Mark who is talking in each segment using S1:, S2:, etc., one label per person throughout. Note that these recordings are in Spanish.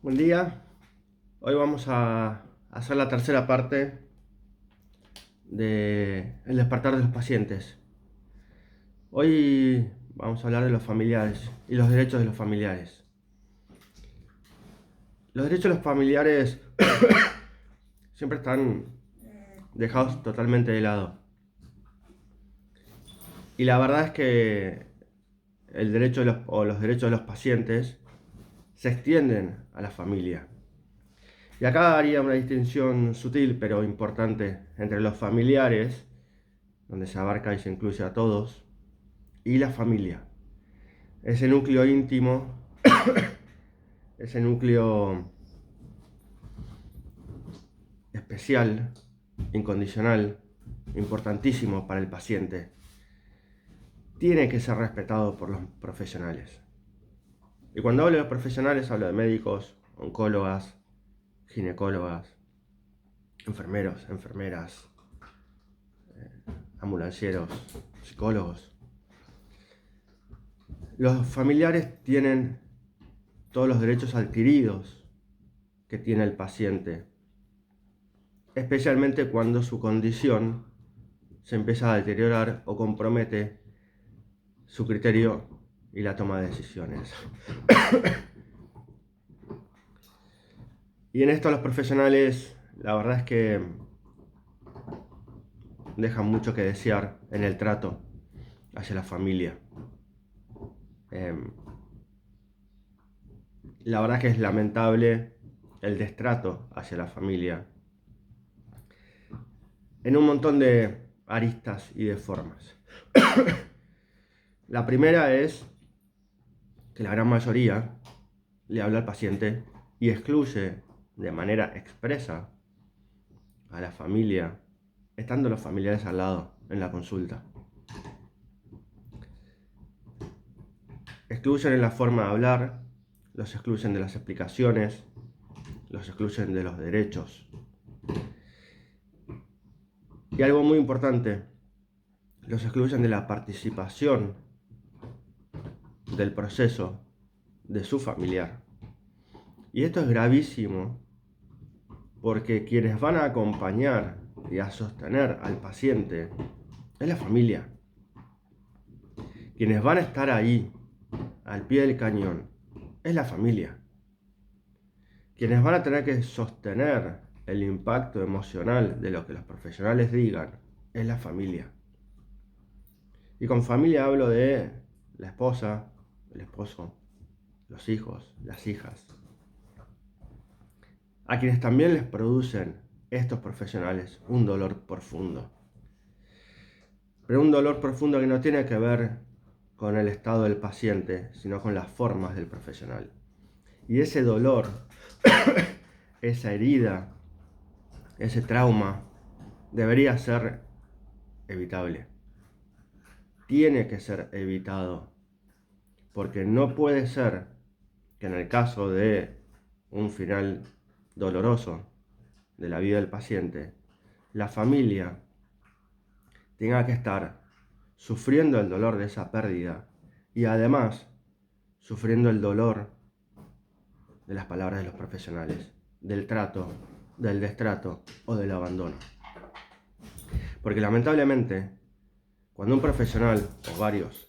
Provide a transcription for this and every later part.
S1: Buen día. Hoy vamos a hacer la tercera parte de El despertar de los pacientes. Hoy vamos a hablar de los familiares y los derechos de los familiares. Los derechos de los familiares siempre están dejados totalmente de lado. Y la verdad es que el derecho los derechos de los pacientes se extienden a la familia. Y acá haría una distinción sutil pero importante entre los familiares, donde se abarca y se incluye a todos, y la familia. Ese núcleo íntimo, ese núcleo especial, incondicional, importantísimo para el paciente, tiene que ser respetado por los profesionales. Y cuando hablo de profesionales, hablo de médicos, oncólogas, ginecólogas, enfermeros, enfermeras, ambulancieros, psicólogos. Los familiares tienen todos los derechos adquiridos que tiene el paciente, especialmente cuando su condición se empieza a deteriorar o compromete su criterio y la toma de decisiones. Y en esto los profesionales, la verdad es que dejan mucho que desear en el trato hacia la familia. La verdad que es lamentable el destrato hacia la familia en un montón de aristas y de formas. La primera es que la gran mayoría le habla al paciente y excluye de manera expresa a la familia, estando los familiares al lado en la consulta. Excluyen en la forma de hablar, los excluyen de las explicaciones, los excluyen de los derechos. Y algo muy importante, los excluyen de la participación del proceso de su familiar. Y esto es gravísimo porque quienes van a acompañar y a sostener al paciente es la familia. Quienes van a estar ahí, al pie del cañón, es la familia. Quienes van a tener que sostener el impacto emocional de lo que los profesionales digan, es la familia. Y con familia hablo de la esposa, el esposo, los hijos, las hijas, a quienes también les producen estos profesionales un dolor profundo. Pero un dolor profundo que no tiene que ver con el estado del paciente, sino con las formas del profesional. Y ese dolor, esa herida, ese trauma, debería ser evitable. Tiene que ser evitado, porque no puede ser que en el caso de un final doloroso de la vida del paciente, la familia tenga que estar sufriendo el dolor de esa pérdida y además sufriendo el dolor de las palabras de los profesionales, del trato, del destrato o del abandono. Porque lamentablemente, cuando un profesional o varios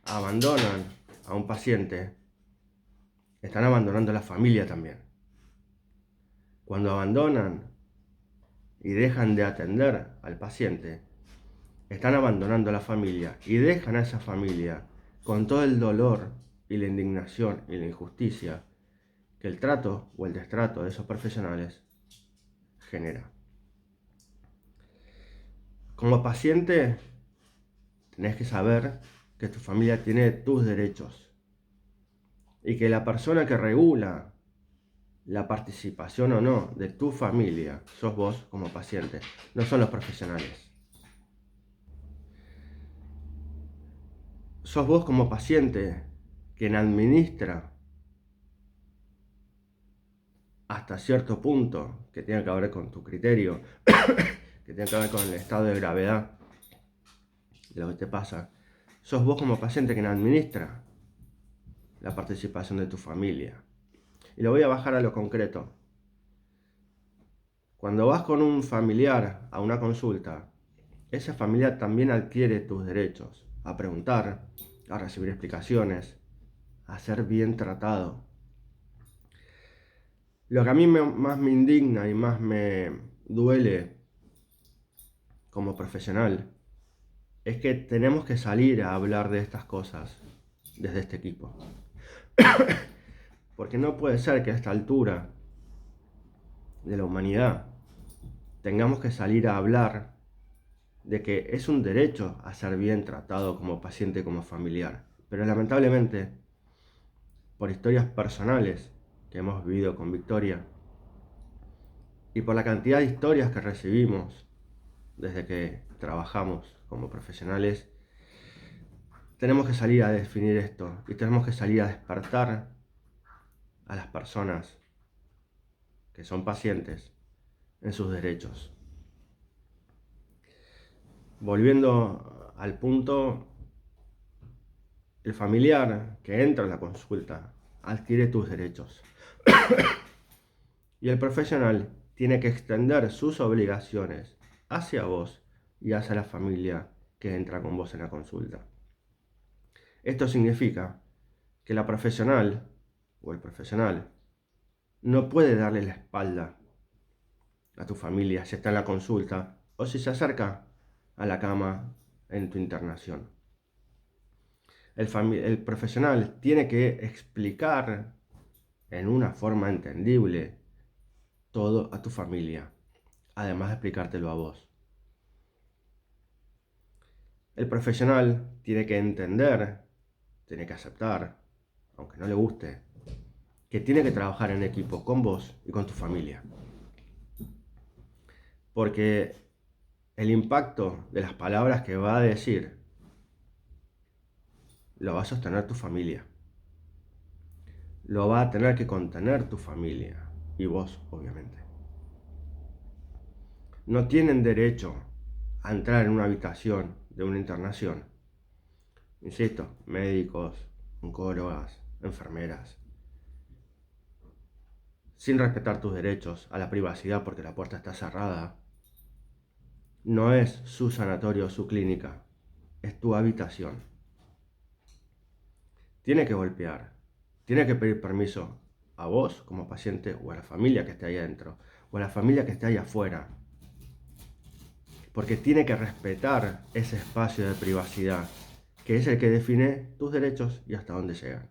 S1: abandonan a un paciente, están abandonando a la familia también. Cuando abandonan y dejan de atender al paciente, están abandonando a la familia y dejan a esa familia con todo el dolor y la indignación y la injusticia que el trato o el destrato de esos profesionales genera. Como paciente, tenés que saber que tu familia tiene tus derechos y que la persona que regula la participación o no de tu familia sos vos como paciente, no son los profesionales. Sos vos como paciente quien administra hasta cierto punto, que tiene que ver con tu criterio, que tiene que ver con el estado de gravedad de lo que te pasa. Sos vos como paciente quien administra la participación de tu familia. Y lo voy a bajar a lo concreto. Cuando vas con un familiar a una consulta, ese familiar también adquiere tus derechos a preguntar, a recibir explicaciones, a ser bien tratado. Lo que a mí más me indigna y más me duele como profesional es que tenemos que salir a hablar de estas cosas desde este equipo. Porque no puede ser que a esta altura de la humanidad tengamos que salir a hablar de que es un derecho a ser bien tratado como paciente, como familiar. Pero lamentablemente, por historias personales que hemos vivido con Victoria y por la cantidad de historias que recibimos desde que trabajamos como profesionales, tenemos que salir a definir esto y tenemos que salir a despertar a las personas que son pacientes en sus derechos. Volviendo al punto, el familiar que entra en la consulta adquiere tus derechos y el profesional tiene que extender sus obligaciones hacia vos y hacia la familia que entra con vos en la consulta. Esto significa que la profesional o el profesional no puede darle la espalda a tu familia si está en la consulta o si se acerca a la cama en tu internación. El profesional tiene que explicar en una forma entendible todo a tu familia, además de explicártelo a vos. El profesional tiene que entender, tiene que aceptar, aunque no le guste, que tiene que trabajar en equipo con vos y con tu familia. Porque el impacto de las palabras que va a decir lo va a sostener tu familia. Lo va a tener que contener tu familia y vos, obviamente. No tienen derecho a entrar en una habitación de una internación. Insisto, médicos, oncólogas, enfermeras, sin respetar tus derechos a la privacidad porque la puerta está cerrada. No es su sanatorio o su clínica, es tu habitación. Tiene que golpear, tiene que pedir permiso a vos como paciente o a la familia que esté ahí adentro o a la familia que esté ahí afuera. Porque tiene que respetar ese espacio de privacidad que es el que define tus derechos y hasta dónde llegan.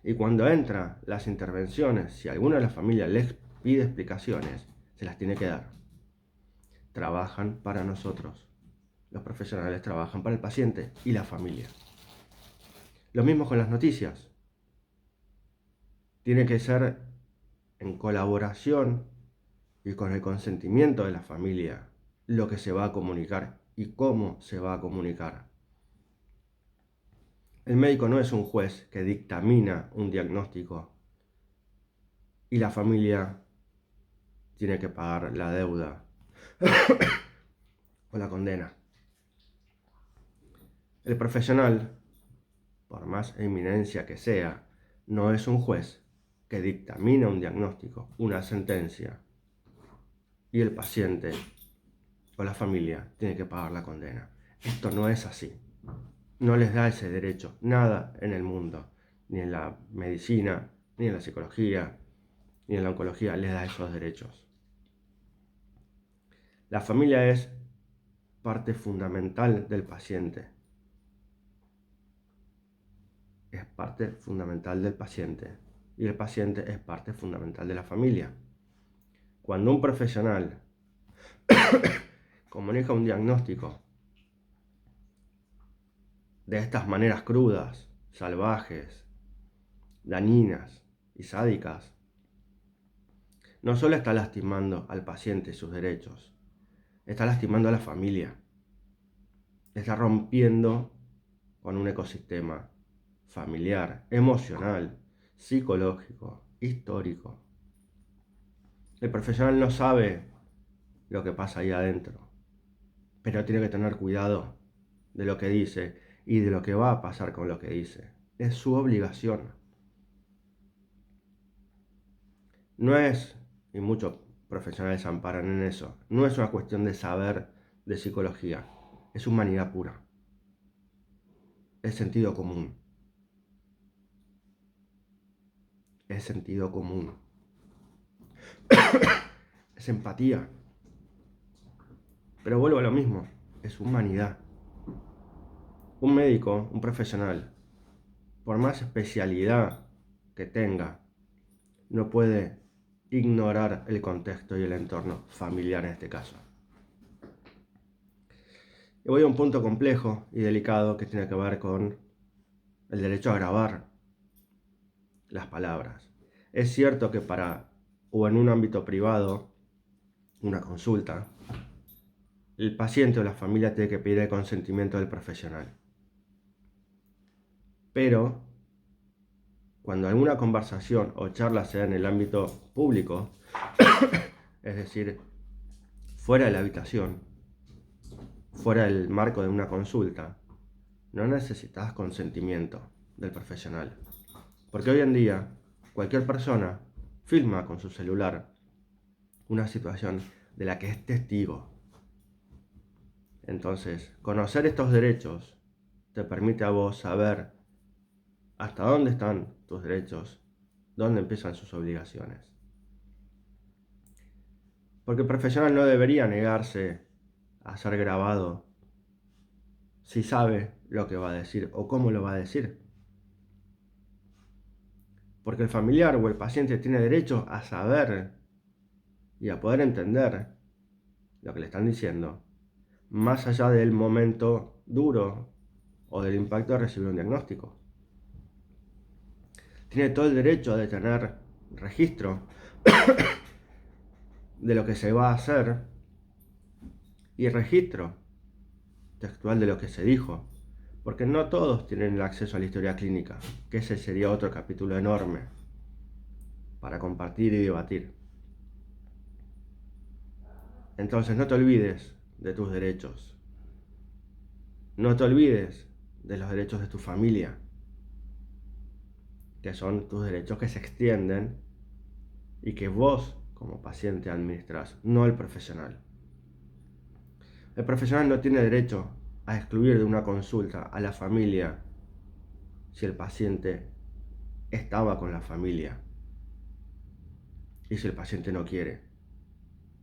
S1: Y cuando entran las intervenciones, si alguna de las familias les pide explicaciones, se las tiene que dar. Trabajan para nosotros. Los profesionales trabajan para el paciente y la familia. Lo mismo con las noticias. Tiene que ser en colaboración y con el consentimiento de la familia lo que se va a comunicar y cómo se va a comunicar. El médico no es un juez que dictamina un diagnóstico y la familia tiene que pagar la deuda o la condena. El profesional, por más eminencia que sea, no es un juez que dictamina un diagnóstico, una sentencia, y el paciente o la familia tiene que pagar la condena. Esto no es así. No les da ese derecho. Nada en el mundo, ni en la medicina, ni en la psicología, ni en la oncología, les da esos derechos. La familia es parte fundamental del paciente. Es parte fundamental del paciente. Y el paciente es parte fundamental de la familia. Cuando un profesional comunica un diagnóstico de estas maneras crudas, salvajes, dañinas y sádicas, no solo está lastimando al paciente y sus derechos, está lastimando a la familia, está rompiendo con un ecosistema familiar, emocional, psicológico, histórico. El profesional no sabe lo que pasa ahí adentro, pero tiene que tener cuidado de lo que dice y de lo que va a pasar con lo que dice. Es su obligación. No es, y muchos profesionales amparan en eso, no es una cuestión de saber de psicología, es humanidad pura, es sentido común, es sentido común, es empatía. Pero vuelvo a lo mismo, es humanidad. Un médico, un profesional, por más especialidad que tenga, no puede ignorar el contexto y el entorno familiar en este caso. Y voy a un punto complejo y delicado que tiene que ver con el derecho a grabar las palabras. Es cierto que o en un ámbito privado, una consulta, el paciente o la familia tiene que pedir el consentimiento del profesional. Pero cuando alguna conversación o charla se da en el ámbito público, es decir, fuera de la habitación, fuera del marco de una consulta, no necesitas consentimiento del profesional. Porque hoy en día, cualquier persona filma con su celular una situación de la que es testigo. Entonces, conocer estos derechos te permite a vos saber hasta dónde están tus derechos, dónde empiezan sus obligaciones. Porque el profesional no debería negarse a ser grabado si sabe lo que va a decir o cómo lo va a decir. Porque el familiar o el paciente tiene derecho a saber y a poder entender lo que le están diciendo, más allá del momento duro o del impacto de recibir un diagnóstico. Tiene todo el derecho de tener registro de lo que se va a hacer y registro textual de lo que se dijo, porque no todos tienen el acceso a la historia clínica, que ese sería otro capítulo enorme para compartir y debatir. Entonces no te olvides de tus derechos, no te olvides de los derechos de tu familia, que son tus derechos que se extienden y que vos como paciente administrás, no el profesional. El profesional no tiene derecho a excluir de una consulta a la familia si el paciente estaba con la familia y si el paciente no quiere.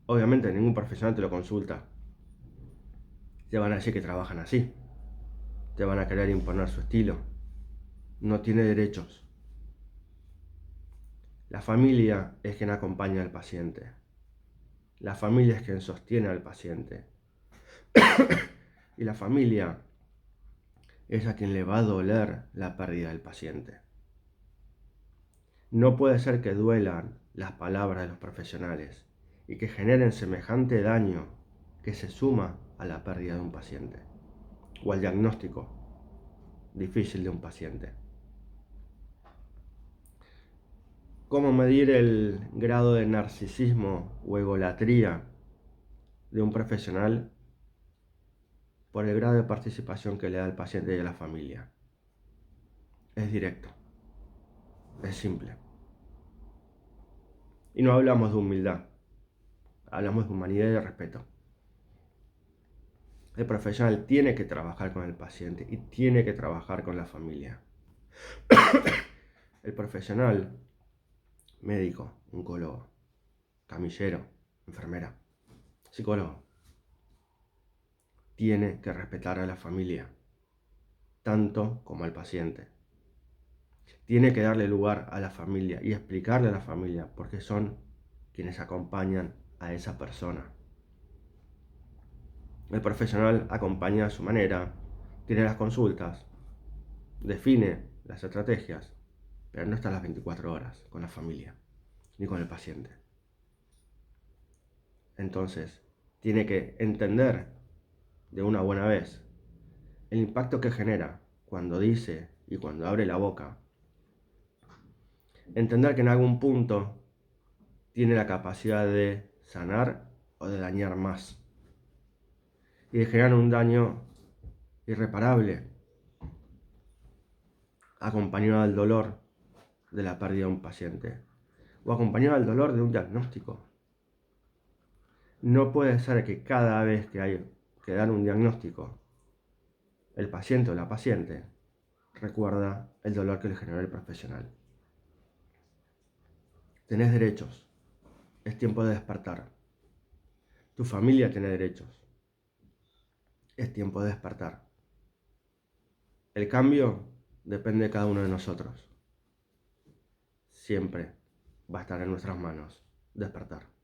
S1: Obviamente ningún profesional te lo consulta. Te van a decir que trabajan así. Te van a querer imponer su estilo. No tiene derechos. La familia es quien acompaña al paciente. La familia es quien sostiene al paciente. Y la familia es a quien le va a doler la pérdida del paciente. No puede ser que duelan las palabras de los profesionales y que generen semejante daño que se suma a la pérdida de un paciente o al diagnóstico difícil de un paciente. ¿Cómo medir el grado de narcisismo o egolatría de un profesional? Por el grado de participación que le da al paciente y a la familia. Es directo. Es simple. Y no hablamos de humildad. Hablamos de humanidad y de respeto. El profesional tiene que trabajar con el paciente y tiene que trabajar con la familia. El profesional, médico, oncólogo, camillero, enfermera, psicólogo, tiene que respetar a la familia, tanto como al paciente. Tiene que darle lugar a la familia y explicarle a la familia porque son quienes acompañan a esa persona. El profesional acompaña a su manera, tiene las consultas, define las estrategias, pero no está las 24 horas con la familia ni con el paciente. Entonces, tiene que entender de una buena vez el impacto que genera cuando dice y cuando abre la boca. Entender que en algún punto tiene la capacidad de sanar o de dañar más y de generar un daño irreparable acompañado del dolor de la pérdida de un paciente. o acompañado al dolor de un diagnóstico. No puede ser que cada vez que hay que dar un diagnóstico, el paciente o la paciente recuerda el dolor que le generó el profesional. Tenés derechos. Es tiempo de despertar. Tu familia tiene derechos. Es tiempo de despertar. El cambio depende de cada uno de nosotros. Siempre va a estar en nuestras manos despertar.